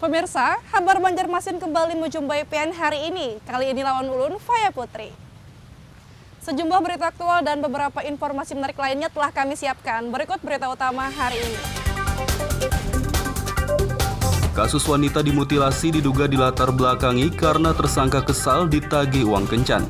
Pemirsa, kabar Banjarmasin kembali menjumpai PN hari ini. Kali ini lawan ulun, Faya Putri. Sejumlah berita aktual dan beberapa informasi menarik lainnya telah kami siapkan. Berikut berita utama hari ini. Kasus wanita dimutilasi diduga dilatar belakangi karena tersangka kesal ditagih uang kencan.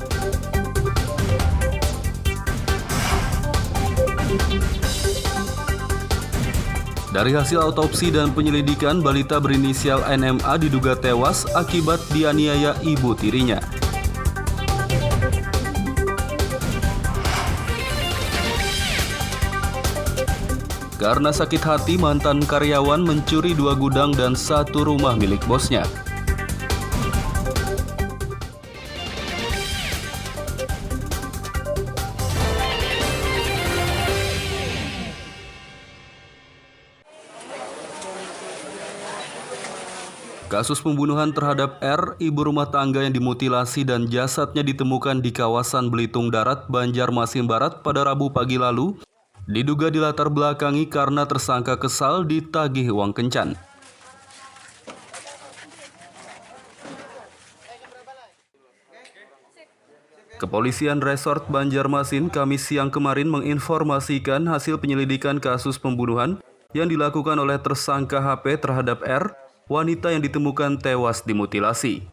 Dari hasil autopsi dan penyelidikan, balita berinisial NMA diduga tewas akibat dianiaya ibu tirinya. Karena sakit hati, mantan karyawan mencuri 2 gudang dan 1 rumah milik bosnya. Kasus pembunuhan terhadap R, ibu rumah tangga yang dimutilasi dan jasadnya ditemukan di kawasan Belitung Darat, Banjarmasin Barat pada Rabu pagi lalu, diduga dilatar belakangi karena tersangka kesal ditagih uang kencan. Kepolisian Resort Banjarmasin Kamis siang kemarin menginformasikan hasil penyelidikan kasus pembunuhan yang dilakukan oleh tersangka HP terhadap R, wanita yang ditemukan tewas dimutilasi.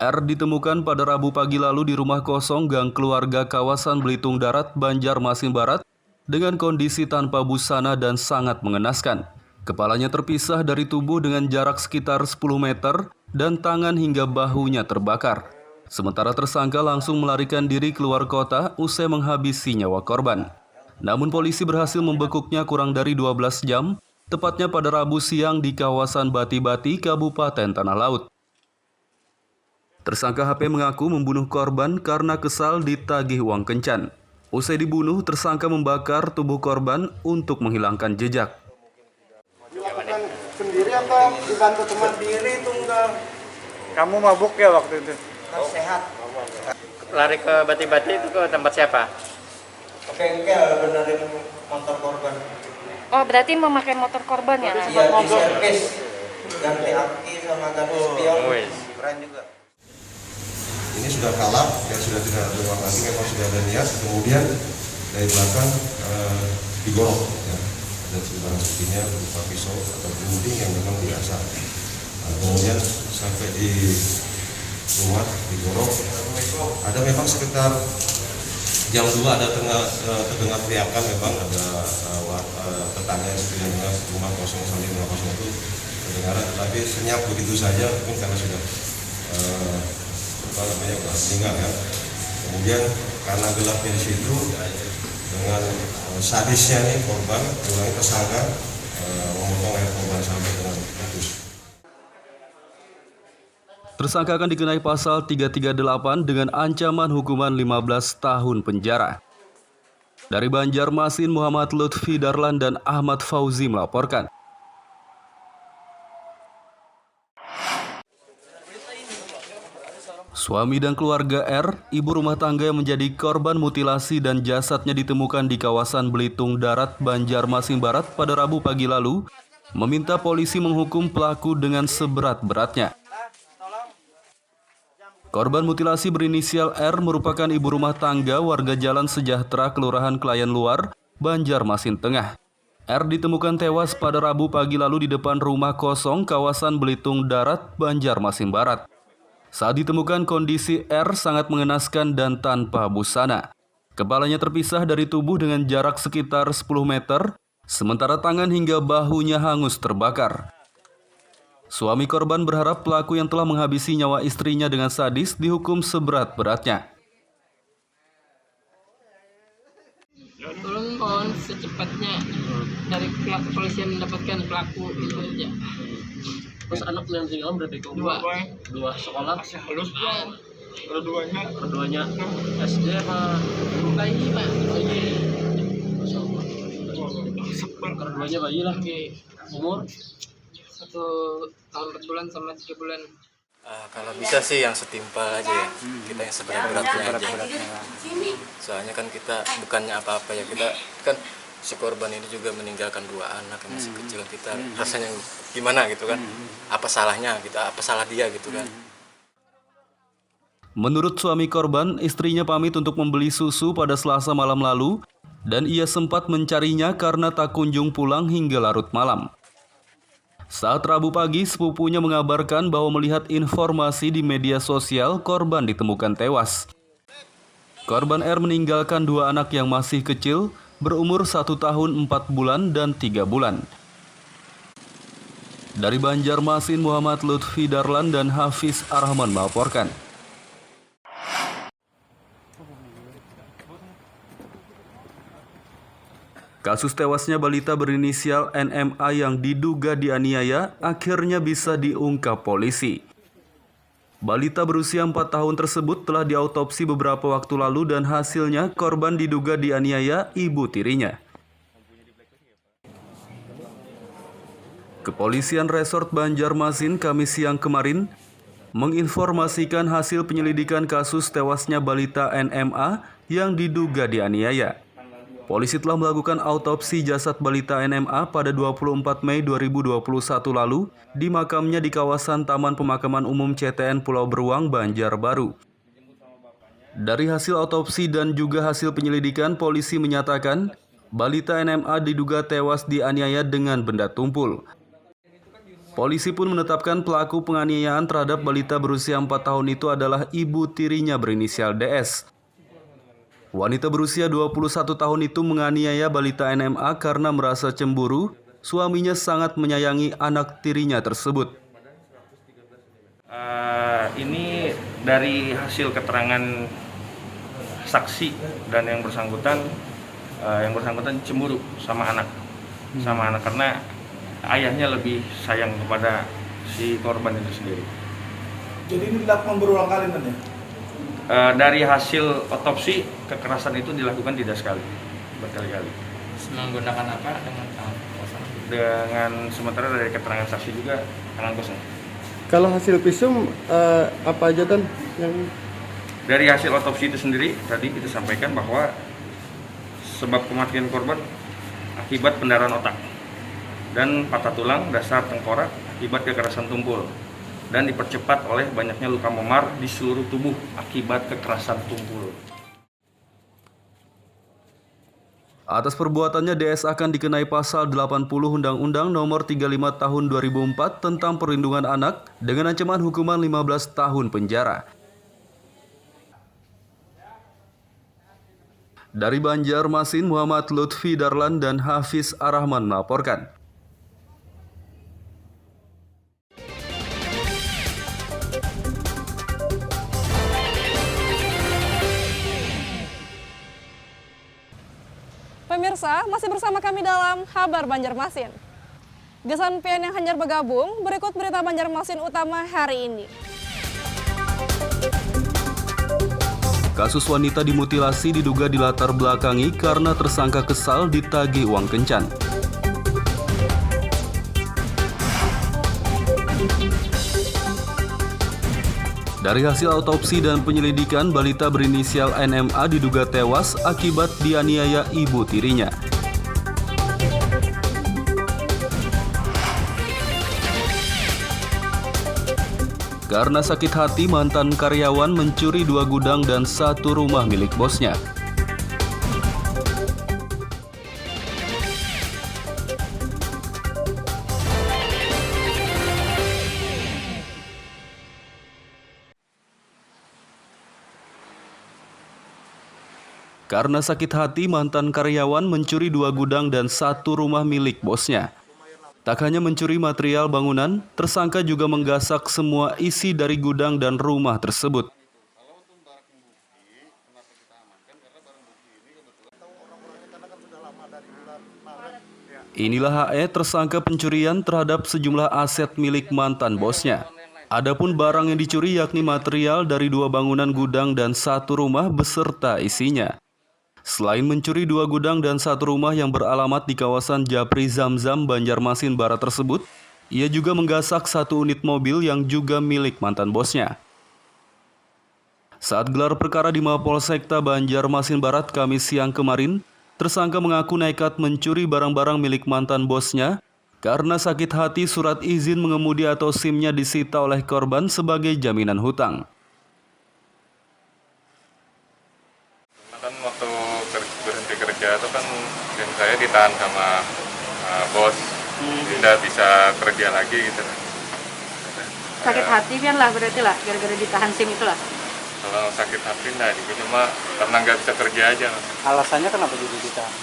R ditemukan pada Rabu pagi lalu di rumah kosong gang keluarga kawasan Belitung Darat, Banjarmasin Barat dengan kondisi tanpa busana dan sangat mengenaskan. Kepalanya terpisah dari tubuh dengan jarak sekitar 10 meter dan tangan hingga bahunya terbakar. Sementara tersangka langsung melarikan diri keluar kota usai menghabisi nyawa korban. Namun polisi berhasil membekuknya kurang dari 12 jam, tepatnya pada Rabu siang di kawasan Bati-Bati, Kabupaten Tanah Laut. Tersangka HP mengaku membunuh korban karena kesal ditagih uang kencan. Usai dibunuh, tersangka membakar tubuh korban untuk menghilangkan jejak. Dilakukan sendiri atau dibantu teman? Sendiri itu enggak. Kamu mabuk ya waktu itu? Sehat. Lari ke Bati-Bati itu ke tempat siapa? Ke bengkel benerin motor korban. Oh, berarti memakai motor korban ya? Iya, di servis. Ganti aki sama ganti spion. Keren juga. Ini sudah kalap, ya sudah tidak ada uang lagi, memang sudah ada niat. Kemudian dari belakang digorok, ya. Ada sembarang sepertinya berupa pisau atau gunting yang memang biasa. Kemudian sampai di rumah digorok. Ada memang sekitar jam 2 ada terdengar teriakan, memang ada tetangga yang sebenarnya rumah kosong sambil rumah kosong itu kedengaran, tetapi senyap begitu saja, mungkin karena sudah meninggal ya. Kemudian karena gelapnya di situ dengan sadisnya nih korban, mulai tersangka memotong leher korban sampai dengan putus. Tersangka akan dikenai pasal 338 dengan ancaman hukuman 15 tahun penjara. Dari Banjarmasin, Muhammad Lutfi Darlan dan Ahmad Fauzi melaporkan. Suami dan keluarga R, ibu rumah tangga yang menjadi korban mutilasi dan jasadnya ditemukan di kawasan Belitung Darat, Banjarmasin Barat pada Rabu pagi lalu, meminta polisi menghukum pelaku dengan seberat-beratnya. Korban mutilasi berinisial R merupakan ibu rumah tangga warga Jalan Sejahtera, Kelurahan Kelayan Luar, Banjarmasin Tengah. R ditemukan tewas pada Rabu pagi lalu di depan rumah kosong kawasan Belitung Darat, Banjarmasin Barat. Saat ditemukan, kondisi R sangat mengenaskan dan tanpa busana. Kepalanya terpisah dari tubuh dengan jarak sekitar 10 meter, sementara tangan hingga bahunya hangus terbakar. Suami korban berharap pelaku yang telah menghabisi nyawa istrinya dengan sadis dihukum seberat-beratnya. Tolong mohon secepatnya dari pihak kepolisian mendapatkan pelaku itu aja. Terus anak yang tinggal berarti dua sekolah Masih halus nah, keduanya SD apa Bayi pak, keduanya bayi lah umur 1 tahun 4 bulan sama 3 bulan. Kalau bisa sih yang setimpal aja ya, kita yang seberat-beratnya aja. Soalnya kan kita bukannya apa-apa ya, kita kan si korban ini juga meninggalkan 2 anak yang masih kecil. Kita rasanya gimana gitu kan? Apa salahnya gitu? Apa salah dia gitu kan? Menurut suami korban, istrinya pamit untuk membeli susu pada Selasa malam lalu dan ia sempat mencarinya karena tak kunjung pulang hingga larut malam. Saat Rabu pagi, sepupunya mengabarkan bahwa melihat informasi di media sosial korban ditemukan tewas. Korban R meninggalkan 2 anak yang masih kecil, berumur 1 tahun 4 bulan dan 3 bulan. Dari Banjarmasin, Muhammad Lutfi Darlan dan Hafiz Arahman melaporkan. Kasus tewasnya balita berinisial NMA yang diduga dianiaya akhirnya bisa diungkap polisi. Balita berusia 4 tahun tersebut telah diautopsi beberapa waktu lalu dan hasilnya korban diduga dianiaya ibu tirinya. Kepolisian Resort Banjarmasin Kamis siang kemarin menginformasikan hasil penyelidikan kasus tewasnya balita NMA yang diduga dianiaya. Polisi telah melakukan autopsi jasad balita NMA pada 24 Mei 2021 lalu di makamnya di kawasan Taman Pemakaman Umum CTN Pulau Beruang, Banjarbaru. Dari hasil autopsi dan juga hasil penyelidikan, polisi menyatakan balita NMA diduga tewas dianiaya dengan benda tumpul. Polisi pun menetapkan pelaku penganiayaan terhadap balita berusia 4 tahun itu adalah ibu tirinya berinisial DS. Wanita berusia 21 tahun itu menganiaya balita NMA karena merasa cemburu, suaminya sangat menyayangi anak tirinya tersebut. Ini dari hasil keterangan saksi dan yang bersangkutan cemburu sama anak karena ayahnya lebih sayang kepada si korban itu sendiri. Jadi ini dilakukan berulang kali nanti? Dari hasil otopsi, kekerasan itu dilakukan tidak sekali, berkali-kali. Menggunakan apa dengan tangan kosong? Dengan sementara dari keterangan saksi juga tangan kosong. Kalau hasil visum apa aja Dan? Yang dari hasil otopsi itu sendiri tadi kita sampaikan bahwa sebab kematian korban akibat pendarahan otak dan patah tulang dasar tengkorak akibat kekerasan tumpul dan dipercepat oleh banyaknya luka memar di seluruh tubuh akibat kekerasan tumpul. Atas perbuatannya, DS akan dikenai pasal 80 Undang-Undang Nomor 35 Tahun 2004 tentang Perlindungan Anak dengan ancaman hukuman 15 tahun penjara. Dari Banjarmasin, Muhammad Lutfi Darlan dan Hafiz Arahman melaporkan. Pemirsa, masih bersama kami dalam Kabar Banjarmasin. Gesan pian yang hanyar bergabung, berikut berita Banjarmasin utama hari ini. Kasus wanita dimutilasi diduga dilatar belakangi karena tersangka kesal ditagih uang kencan. Dari hasil autopsi dan penyelidikan, balita berinisial NMA diduga tewas akibat dianiaya ibu tirinya. Karena sakit hati, mantan karyawan mencuri 2 gudang dan 1 rumah milik bosnya. Karena sakit hati, mantan karyawan mencuri 2 gudang dan 1 rumah milik bosnya. Tak hanya mencuri material bangunan, tersangka juga menggasak semua isi dari gudang dan rumah tersebut. Inilah HE, tersangka pencurian terhadap sejumlah aset milik mantan bosnya. Adapun barang yang dicuri yakni material dari 2 bangunan gudang dan 1 rumah beserta isinya. Selain mencuri 2 gudang dan 1 rumah yang beralamat di kawasan Japri Zamzam, Banjarmasin Barat tersebut, ia juga menggasak 1 unit mobil yang juga milik mantan bosnya. Saat gelar perkara di Mapolsekta Banjarmasin Barat Kamis siang kemarin, Tersangka mengaku nekat mencuri barang-barang milik mantan bosnya karena sakit hati surat izin mengemudi atau SIM-nya disita oleh korban sebagai jaminan hutang. Kan waktu berhenti kerja itu kan SIM saya ditahan sama bos, tidak bisa kerja lagi gitu. Sakit hati kan lah berarti lah, gara-gara ditahan SIM itu lah. Kalau sakit hati enggak, cuma karena nggak bisa kerja aja. Alasannya kenapa jadi ditahan?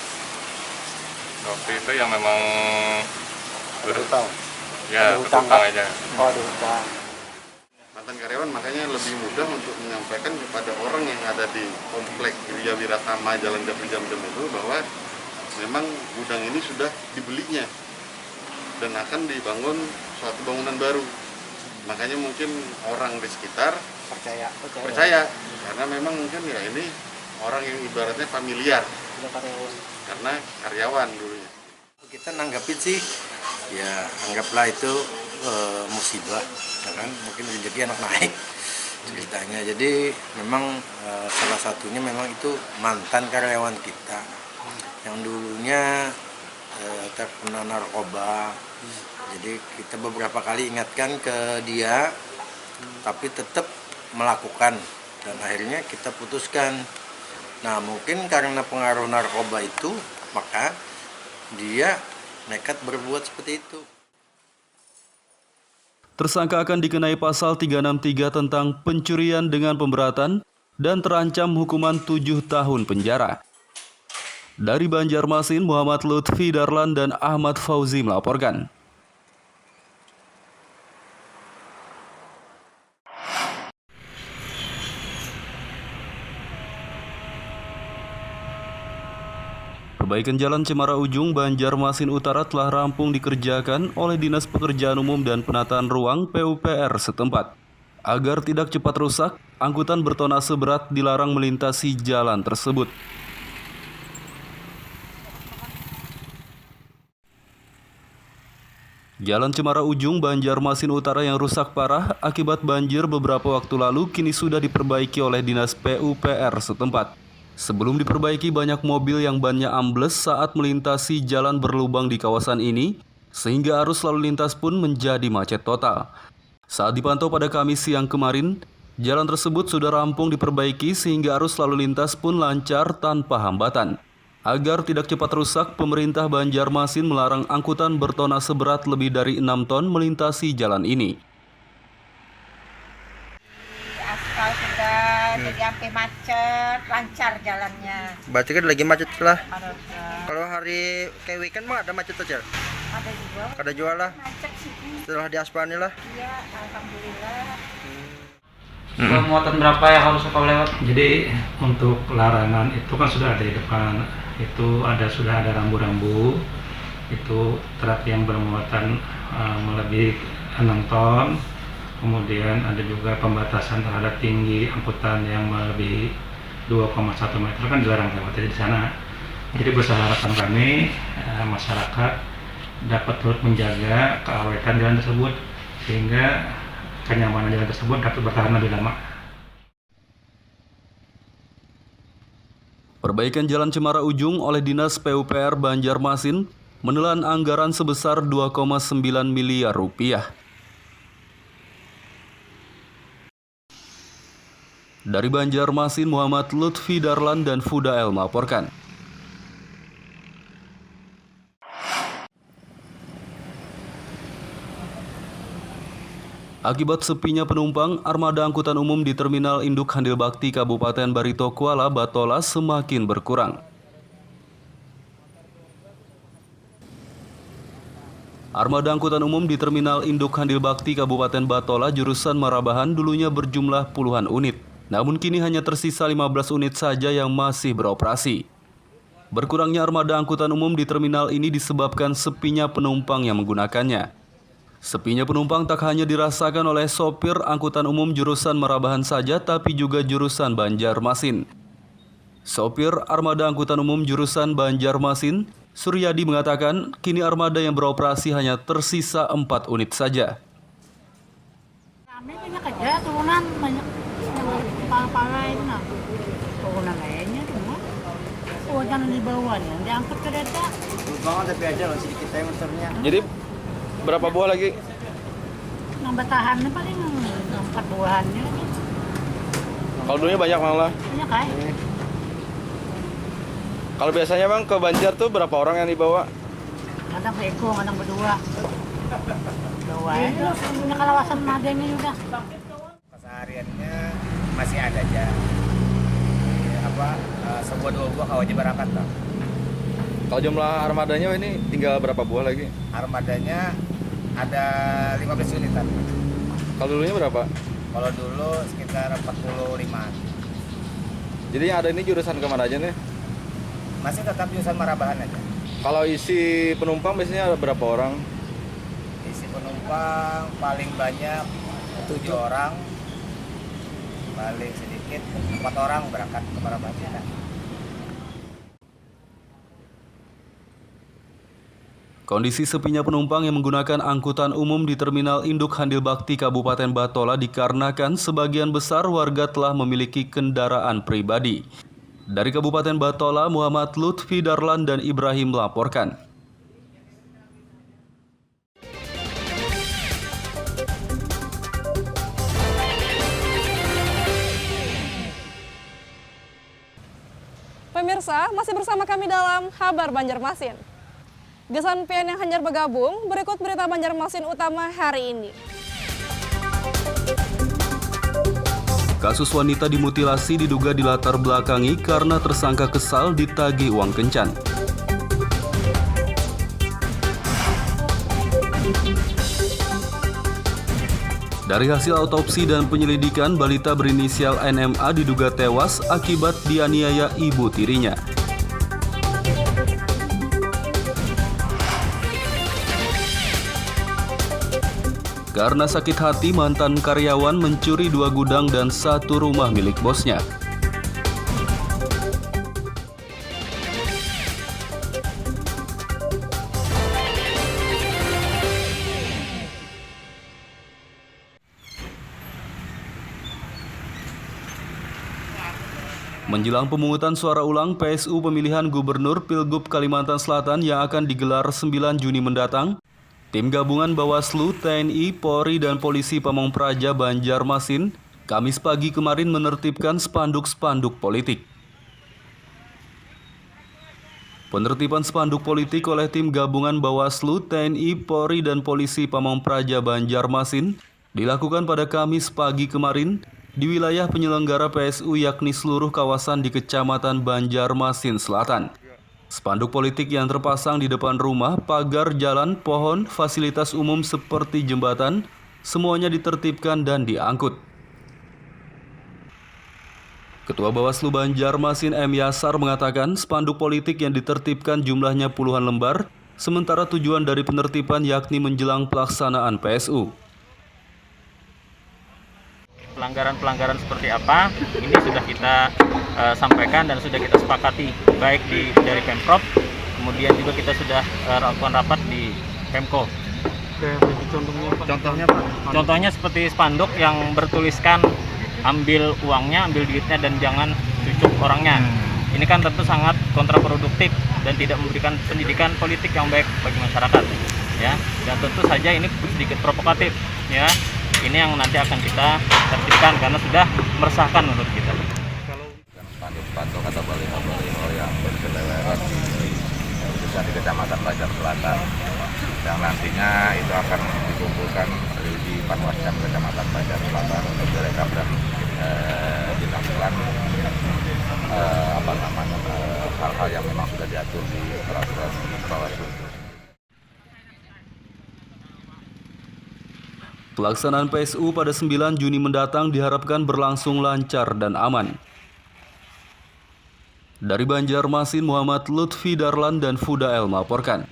Waktu itu yang memang Berhutang. Ya, Berhutang berhutang aja. Oh, ada hutang. Mantan karyawan makanya lebih mudah untuk menyampaikan kepada orang yang ada di komplek Wirya Wiratama Jalan Jam-Jam itu bahwa memang gudang ini sudah dibelinya dan akan dibangun suatu bangunan baru. Makanya mungkin orang di sekitar percaya karena memang mungkin ya ini orang yang ibaratnya familiar karena karyawan dulunya. Kita nanggapin sih, ya anggaplah itu musibah, ya kan? Mungkin rezeki anak naik ceritanya. Jadi memang salah satunya memang itu mantan karyawan kita yang dulunya terkena narkoba. Jadi kita beberapa kali ingatkan ke dia, tapi tetap melakukan dan akhirnya kita putuskan. Nah mungkin karena pengaruh narkoba itu maka dia nekat berbuat seperti itu. Tersangka akan dikenai pasal 363 tentang pencurian dengan pemberatan dan terancam hukuman 7 tahun penjara. Dari Banjarmasin, Muhammad Lutfi Darlan dan Ahmad Fauzi melaporkan. Perbaikan Jalan Cemara Ujung, Banjarmasin Utara telah rampung dikerjakan oleh Dinas Pekerjaan Umum dan Penataan Ruang PUPR setempat. Agar tidak cepat rusak, angkutan bertonase berat dilarang melintasi jalan tersebut. Jalan Cemara Ujung, Banjarmasin Utara yang rusak parah akibat banjir beberapa waktu lalu kini sudah diperbaiki oleh Dinas PUPR setempat. Sebelum diperbaiki, banyak mobil yang bannya ambles saat melintasi jalan berlubang di kawasan ini, sehingga arus lalu lintas pun menjadi macet total. Saat dipantau pada Kamis siang kemarin, jalan tersebut sudah rampung diperbaiki sehingga arus lalu lintas pun lancar tanpa hambatan. Agar tidak cepat rusak, pemerintah Banjarmasin melarang angkutan bertonase berat lebih dari 6 ton melintasi jalan ini. Aspal sudah jadi sampai macet, lancar jalannya. Berarti kan lagi macet lah. Kalau hari kayak weekend mah ada macet aja? Ada juga. Ada jual lah. Macet sih. Setelah diaspalnya lah. Iya, alhamdulillah. Muatan berapa yang harus kau lewat? Jadi untuk larangan itu kan sudah ada di depan. Itu sudah ada rambu-rambu. Itu truk yang bermuatan melebihi 6 ton. Kemudian ada juga pembatasan terhadap tinggi angkutan yang melebihi 2,1 meter kan dilarang lewat di sana. Jadi besar harapan kami masyarakat dapat turut menjaga keawetan jalan tersebut sehingga kenyamanan jalan tersebut dapat bertahan lebih lama. Perbaikan Jalan Cemara Ujung oleh Dinas PUPR Banjarmasin menelan anggaran sebesar 2,9 miliar rupiah. Dari Banjarmasin, Muhammad Lutfi Darlan dan Fudael melaporkan. Akibat sepinya penumpang, armada angkutan umum di Terminal Induk Handil Bakti Kabupaten Barito Kuala, Batola semakin berkurang. Armada angkutan umum di Terminal Induk Handil Bakti Kabupaten Batola jurusan Marabahan dulunya berjumlah puluhan unit. Namun kini hanya tersisa 15 unit saja yang masih beroperasi. Berkurangnya armada angkutan umum di terminal ini disebabkan sepinya penumpang yang menggunakannya. Sepinya penumpang tak hanya dirasakan oleh sopir angkutan umum jurusan Marabahan saja, tapi juga jurusan Banjarmasin. Sopir armada angkutan umum jurusan Banjarmasin, Suryadi mengatakan kini armada yang beroperasi hanya tersisa 4 unit saja. Kami banyak aja turunan, banyak yang pala itu nah. Turunan lainnya cuma jangan di bawahnya, diangkut kereta. Banget tapi aja loh sedikit aja motornya. Jadi berapa buah lagi? Nambah tahannya paling 4 buahannya. Kalau dulunya banyak malah. Banyak kan? Kalau biasanya Bang ke Banjar tuh berapa orang yang dibawa? Kadang seekor, kadang berdua. Dua itu punya kawasan adanya juga. Kesehariannya masih ada aja. Sebuah 2 buah kalau aja berangkat lah. Kalau jumlah armadanya ini tinggal berapa buah lagi? Armadanya ada 15 unitan. Kalau dulunya berapa? Kalau dulu sekitar 45. Jadi yang ada ini jurusan kemana aja nih? Masih tetap jurusan Marabahan aja. Kalau isi penumpang biasanya ada berapa orang? Isi penumpang paling banyak 7 orang. Paling sedikit 4 orang berangkat ke Marabahan. Kondisi sepinya penumpang yang menggunakan angkutan umum di Terminal Induk Handil Bakti Kabupaten Batola dikarenakan sebagian besar warga telah memiliki kendaraan pribadi. Dari Kabupaten Batola, Muhammad Lutfi Darlan dan Ibrahim melaporkan. Pemirsa, masih bersama kami dalam Kabar Banjarmasin. Gesan pian yang hanyar bergabung, berikut berita Banjarmasin utama hari ini. Kasus wanita dimutilasi diduga dilatar belakangi karena tersangka kesal ditagih uang kencan. Dari hasil autopsi dan penyelidikan, balita berinisial NMA diduga tewas akibat dianiaya ibu tirinya. Karena sakit hati, mantan karyawan mencuri 2 gudang dan 1 rumah milik bosnya. Menjelang pemungutan suara ulang PSU pemilihan Gubernur Pilgub Kalimantan Selatan yang akan digelar 9 Juni mendatang, tim gabungan Bawaslu, TNI, Polri, dan Polisi Pamong Praja Banjarmasin Kamis pagi kemarin menertibkan spanduk-spanduk politik. Penertiban spanduk politik oleh tim gabungan Bawaslu, TNI, Polri, dan Polisi Pamong Praja Banjarmasin dilakukan pada Kamis pagi kemarin di wilayah penyelenggara PSU yakni seluruh kawasan di Kecamatan Banjarmasin Selatan. Spanduk politik yang terpasang di depan rumah, pagar, jalan, pohon, fasilitas umum seperti jembatan, semuanya ditertibkan dan diangkut. Ketua Bawaslu Banjarmasin M. Yasar mengatakan spanduk politik yang ditertibkan jumlahnya puluhan lembar, sementara tujuan dari penertiban yakni menjelang pelaksanaan PSU. Pelanggaran-pelanggaran seperti apa ini sudah kita sampaikan dan sudah kita sepakati baik dari Pemprov, kemudian juga kita sudah lakukan rapat di Pemko. Contohnya Pak? Contohnya seperti spanduk yang bertuliskan ambil uangnya, ambil duitnya, dan jangan cucuk orangnya. Ini kan tentu sangat kontraproduktif dan tidak memberikan pendidikan politik yang baik bagi masyarakat, ya. Dan tentu saja ini sedikit provokatif, ya. Ini yang nanti akan kita tertibkan karena sudah meresahkan menurut kita. Spanduk-spanduk atau baliho-baliho yang berseleweran khususnya di Kecamatan Banjar Selatan, yang nantinya itu akan dikumpulkan di Panwascam Kecamatan Banjar Selatan untuk direkam dan dilakukan hal-hal yang memang sudah diatur di peraturan Bawaslu. Pelaksanaan PSU pada 9 Juni mendatang diharapkan berlangsung lancar dan aman. Dari Banjarmasin, Muhammad Lutfi Darlan dan Fudael melaporkan.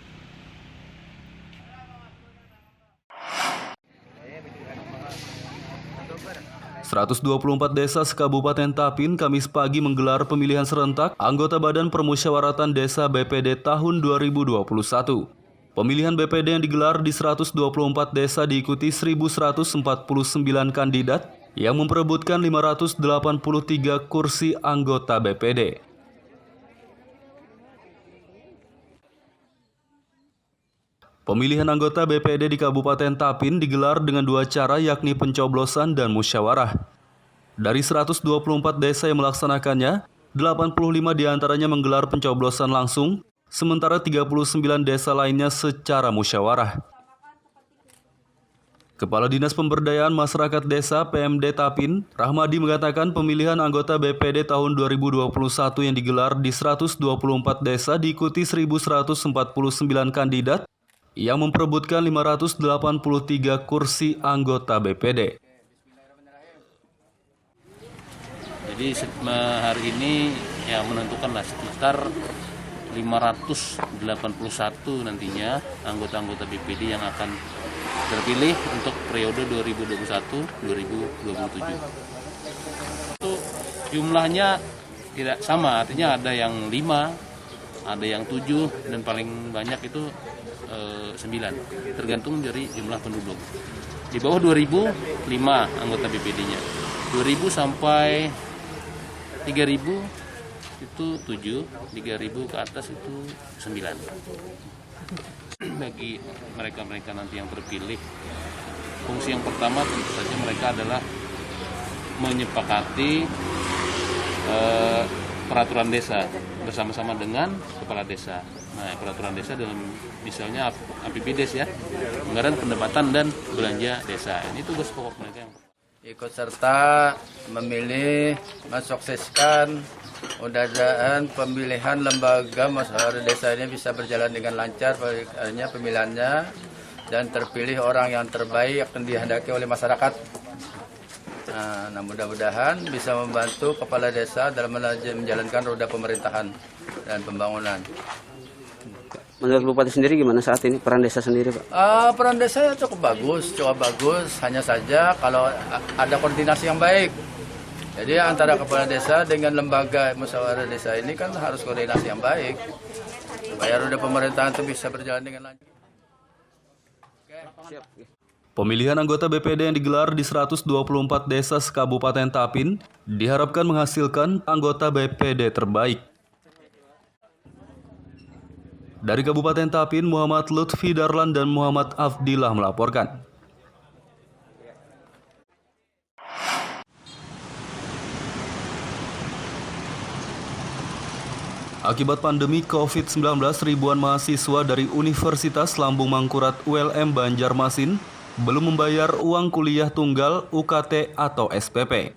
...124 desa sekabupaten Tapin Kamis pagi menggelar pemilihan serentak anggota Badan Permusyawaratan Desa BPD tahun 2021. Pemilihan BPD yang digelar di 124 desa diikuti 1.149 kandidat yang memperebutkan 583 kursi anggota BPD. Pemilihan anggota BPD di Kabupaten Tapin digelar dengan dua cara, yakni pencoblosan dan musyawarah. Dari 124 desa yang melaksanakannya, 85 diantaranya menggelar pencoblosan langsung, sementara 39 desa lainnya secara musyawarah. Kepala Dinas Pemberdayaan Masyarakat Desa PMD Tapin, Rahmadi mengatakan pemilihan anggota BPD tahun 2021 yang digelar di 124 desa diikuti 1.149 kandidat yang memperebutkan 583 kursi anggota BPD. Jadi hari ini ya menentukanlah sekitar 581 nantinya anggota-anggota BPD yang akan terpilih untuk periode 2021-2027. Itu jumlahnya tidak sama, artinya ada yang 5, ada yang 7, dan paling banyak itu 9, tergantung dari jumlah penduduk. Di bawah 2000, 5 anggota BPD-nya. 2000 sampai 3000 itu 7, 3000 ke atas itu 9. Bagi mereka-mereka nanti yang terpilih, fungsi yang pertama tentu saja mereka adalah menyepakati peraturan desa bersama-sama dengan kepala desa. Nah, peraturan desa dalam misalnya APBDes ya, anggaran pendapatan dan belanja desa. Ini tugas pokok mereka yang ikut serta memilih, mensukseskan mudah-mudahan pemilihan lembaga musyawarah desa ini bisa berjalan dengan lancar pemilihannya dan terpilih orang yang terbaik akan dihendaki oleh masyarakat. Nah, mudah-mudahan bisa membantu kepala desa dalam menjalankan roda pemerintahan dan pembangunan. Menurut Bupati sendiri gimana saat ini peran desa sendiri, Pak? Peran desa cukup bagus. Hanya saja kalau ada koordinasi yang baik. Jadi antara kepala desa dengan lembaga musyawarah desa ini kan harus koordinasi yang baik supaya roda pemerintahan itu bisa berjalan dengan lancar. Pemilihan anggota BPD yang digelar di 124 desa Kabupaten Tapin diharapkan menghasilkan anggota BPD terbaik. Dari Kabupaten Tapin, Muhammad Lutfi Darlan dan Muhammad Afdillah melaporkan. Akibat pandemi COVID-19, ribuan mahasiswa dari Universitas Lambung Mangkurat ULM Banjarmasin belum membayar uang kuliah tunggal UKT atau SPP.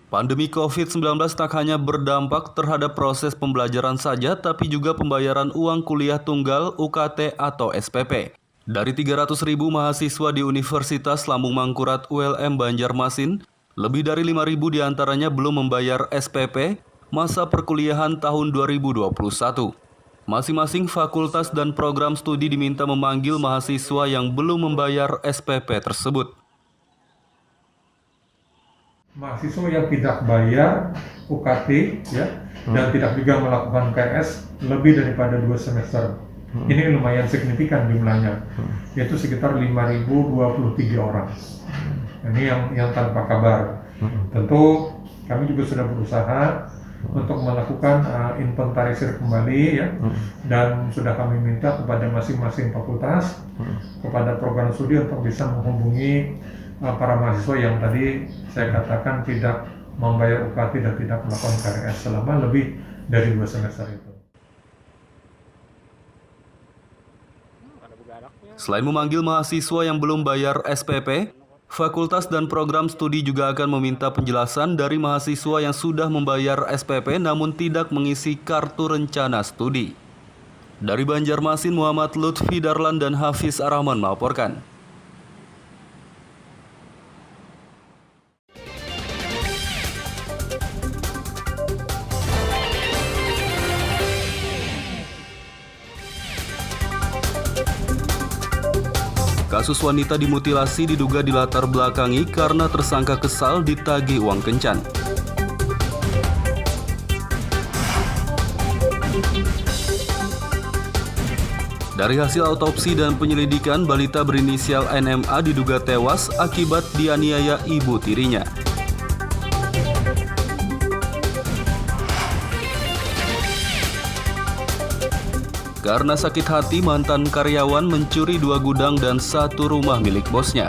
Pandemi COVID-19 tak hanya berdampak terhadap proses pembelajaran saja, tapi juga pembayaran uang kuliah tunggal UKT atau SPP. Dari 300.000 mahasiswa di Universitas Lambung Mangkurat ULM Banjarmasin, lebih dari 5.000 diantaranya belum membayar SPP masa perkuliahan tahun 2021. Masing-masing fakultas dan program studi diminta memanggil mahasiswa yang belum membayar SPP tersebut. Mahasiswa yang tidak bayar UKT dan tidak juga melakukan KS lebih daripada 2 semester. Ini lumayan signifikan jumlahnya, yaitu sekitar 5.023 orang. Ini yang tanpa kabar. Tentu kami juga sudah berusaha untuk melakukan inventarisir kembali dan sudah kami minta kepada masing-masing fakultas, kepada program studi untuk bisa menghubungi para mahasiswa yang tadi saya katakan tidak membayar UKT dan tidak melakukan KRS selama lebih dari 2 semester itu. Selain memanggil mahasiswa yang belum bayar SPP, fakultas dan program studi juga akan meminta penjelasan dari mahasiswa yang sudah membayar SPP namun tidak mengisi kartu rencana studi. Dari Banjarmasin, Muhammad Lutfi Darlan dan Hafiz Arrahman melaporkan. Kasus wanita dimutilasi diduga dilatar belakangi karena tersangka kesal ditagih uang kencan. Dari hasil autopsi dan penyelidikan, balita berinisial NMA diduga tewas akibat dianiaya ibu tirinya. Karena sakit hati, mantan karyawan mencuri 2 gudang dan 1 rumah milik bosnya.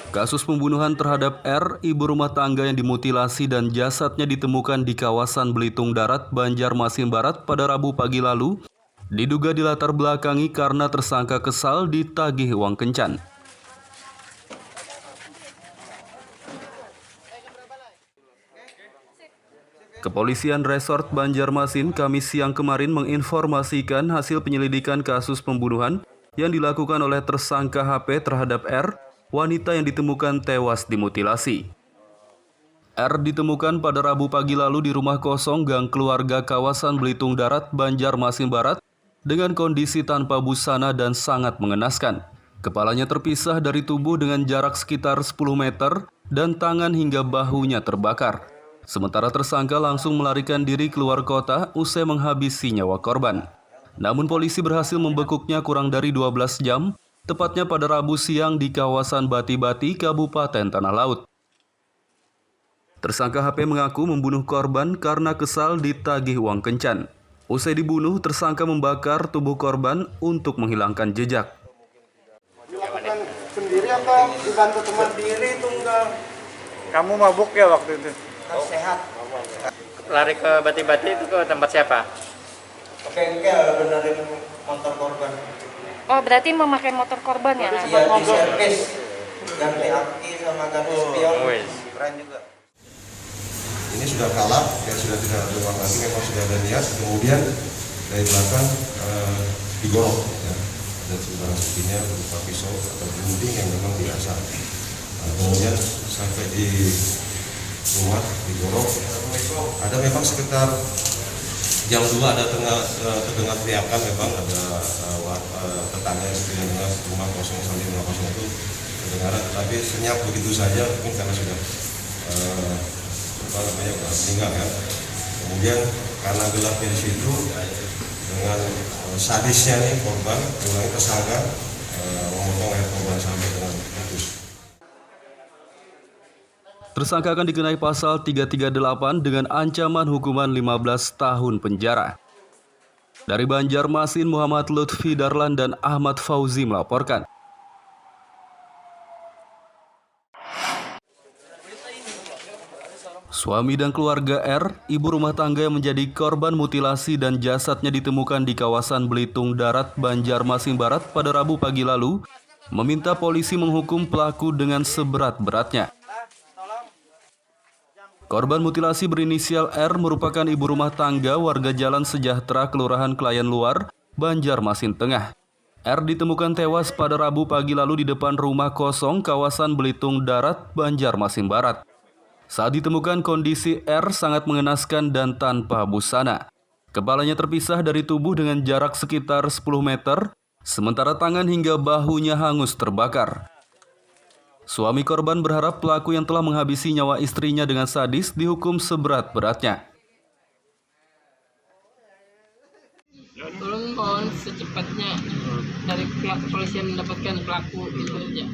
Kasus pembunuhan terhadap R, ibu rumah tangga yang dimutilasi dan jasadnya ditemukan di kawasan Belitung Darat, Banjarmasin Barat pada Rabu pagi lalu, diduga dilatar belakangi karena tersangka kesal ditagih uang kencan. Kepolisian Resort Banjarmasin Kamis siang kemarin menginformasikan hasil penyelidikan kasus pembunuhan yang dilakukan oleh tersangka HP terhadap R, wanita yang ditemukan tewas dimutilasi. R ditemukan pada Rabu pagi lalu di rumah kosong gang keluarga kawasan Belitung Darat, Banjarmasin Barat dengan kondisi tanpa busana dan sangat mengenaskan. Kepalanya terpisah dari tubuh dengan jarak sekitar 10 meter dan tangan hingga bahunya terbakar. Sementara tersangka langsung melarikan diri keluar kota usai menghabisi nyawa korban. Namun polisi berhasil membekuknya kurang dari 12 jam, tepatnya pada Rabu siang di kawasan Bati-Bati, Kabupaten Tanah Laut. Tersangka HP mengaku membunuh korban karena kesal ditagih uang kencan. Usai dibunuh, tersangka membakar tubuh korban untuk menghilangkan jejak. Dilakukan sendiri atau dibantu teman? Sendiri itu enggak. Kamu mabuk ya waktu itu? Sehat. Lari ke Bati-Bati itu ke tempat siapa? Ke bengkel benerin motor korban. Oh, berarti memakai motor korban ya? Iya, di servis. Ganti aki sama ganti spion. Keren juga. Ini sudah kalah, ya sudah tidak ada uang lagi, memang sudah ada niat. Kemudian dari belakang digorok, ya. Dan sembarang buktinya berupa pisau atau gunting yang memang biasa. Kemudian sampai di rumah digorok. Ada memang sekitar jam 2 ada terdengar teriakan, memang ada tetangga yang sedang dengar rumah kosong sambil rumah kosong itu kedengaran, tetapi senyap begitu saja mungkin karena sudah meninggal ya. Kemudian karena gelapnya di situ dengan sadisnya nih korban, mulai tersangka memotong leher korban sampai dengan putus. Tersangka akan dikenai pasal 338 dengan ancaman hukuman 15 tahun penjara. Dari Banjarmasin, Muhammad Lutfi Darlan dan Ahmad Fauzi melaporkan. Suami dan keluarga R, ibu rumah tangga yang menjadi korban mutilasi dan jasadnya ditemukan di kawasan Belitung Darat, Banjarmasin Barat pada Rabu pagi lalu, meminta polisi menghukum pelaku dengan seberat-beratnya. Korban mutilasi berinisial R merupakan ibu rumah tangga warga Jalan Sejahtera, Kelurahan Kelayan Luar, Banjarmasin Tengah. R ditemukan tewas pada Rabu pagi lalu di depan rumah kosong kawasan Belitung Darat, Banjarmasin Barat. Saat ditemukan, kondisi R sangat mengenaskan dan tanpa busana. Kepalanya terpisah dari tubuh dengan jarak sekitar 10 meter, sementara tangan hingga bahunya hangus terbakar. Suami korban berharap pelaku yang telah menghabisi nyawa istrinya dengan sadis dihukum seberat-beratnya. Tolong mohon secepatnya dari pihak kepolisian mendapatkan pelaku itu aja.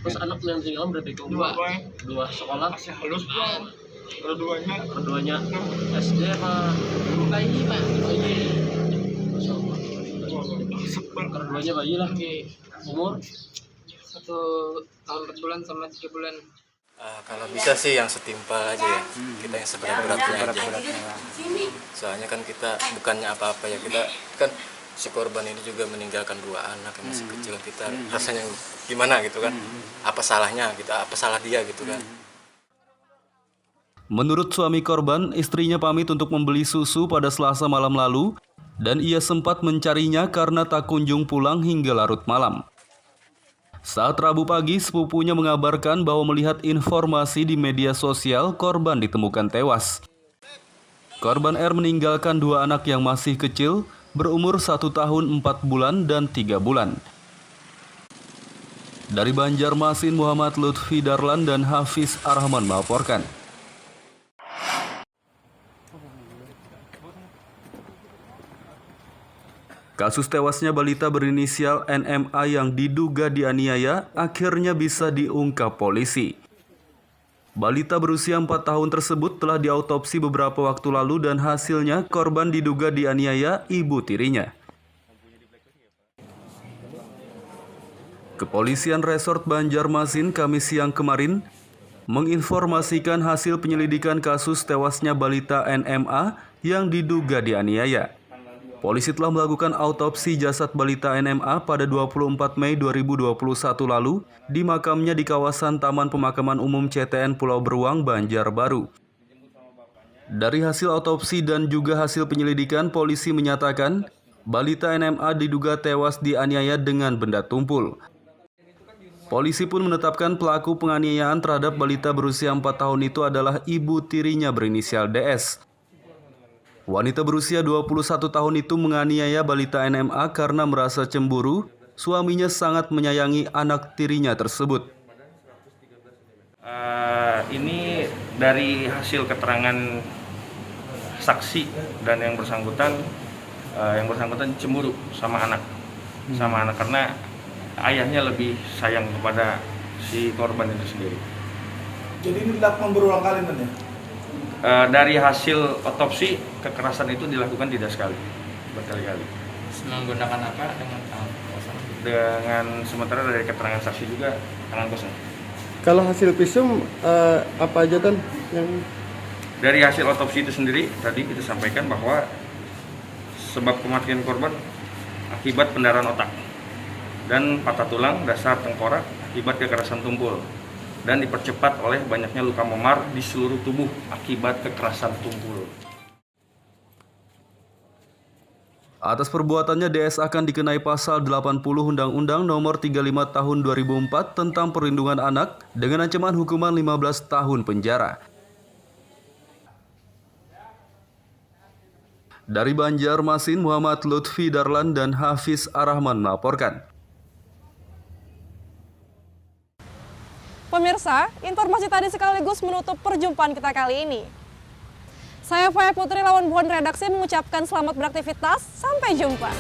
Terus anak yang tinggal berarti dua sekolah masih halus keduanya SD apa bayi pak keduanya bayi lah umur 1 tahun 4 bulan sama 3 bulan. Kalau bisa sih yang setimpal aja ya, kita yang seberat-beratnya aja. Soalnya kan kita bukannya apa-apa ya, kita kan si korban ini juga meninggalkan 2 anak yang masih kecil, kita rasanya gimana gitu kan, apa salahnya gitu, apa salah dia gitu kan. Menurut suami korban, istrinya pamit untuk membeli susu pada Selasa malam lalu dan ia sempat mencarinya karena tak kunjung pulang hingga larut malam. Saat Rabu pagi, sepupunya mengabarkan bahwa melihat informasi di media sosial korban ditemukan tewas. Korban R meninggalkan 2 anak yang masih kecil, berumur 1 tahun 4 bulan dan 3 bulan. Dari Banjarmasin, Muhammad Lutfi Darlan dan Hafiz Arrahman melaporkan. Kasus tewasnya balita berinisial NMA yang diduga dianiaya akhirnya bisa diungkap polisi. Balita berusia 4 tahun tersebut telah diautopsi beberapa waktu lalu dan hasilnya korban diduga dianiaya ibu tirinya. Kepolisian Resort Banjarmasin Kamis siang kemarin menginformasikan hasil penyelidikan kasus tewasnya balita NMA yang diduga dianiaya. Polisi telah melakukan autopsi jasad balita NMA pada 24 Mei 2021 lalu di makamnya di kawasan Taman Pemakaman Umum CTN Pulau Beruang, Banjarbaru. Dari hasil autopsi dan juga hasil penyelidikan, polisi menyatakan balita NMA diduga tewas dianiaya dengan benda tumpul. Polisi pun menetapkan pelaku penganiayaan terhadap balita berusia 4 tahun itu adalah ibu tirinya berinisial DS. Wanita berusia 21 tahun itu menganiaya balita NMA karena merasa cemburu, suaminya sangat menyayangi anak tirinya tersebut. Ini dari hasil keterangan saksi dan yang bersangkutan cemburu sama anak karena ayahnya lebih sayang kepada si korban itu sendiri. Jadi ini dilakukan berulang kali ya? Dari hasil otopsi, kekerasan itu dilakukan tidak sekali, berkali-kali. Menggunakan apa? Dengan sementara dari keterangan saksi juga tangan kosong. Kalau hasil visum apa aja Dan yang dari hasil otopsi itu sendiri tadi kita sampaikan bahwa sebab kematian korban akibat pendarahan otak dan patah tulang dasar tengkorak akibat kekerasan tumpul dan dipercepat oleh banyaknya luka memar di seluruh tubuh akibat kekerasan tumpul. Atas perbuatannya DS akan dikenai pasal 80 Undang-Undang Nomor 35 Tahun 2004 tentang Perlindungan Anak dengan ancaman hukuman 15 tahun penjara. Dari Banjarmasin, Muhammad Lutfi Darlan dan Hafiz Arrahman melaporkan. Pemirsa, informasi tadi sekaligus menutup perjumpaan kita kali ini. Saya Faya Putri lawan Buan Redaksi mengucapkan selamat beraktivitas, sampai jumpa.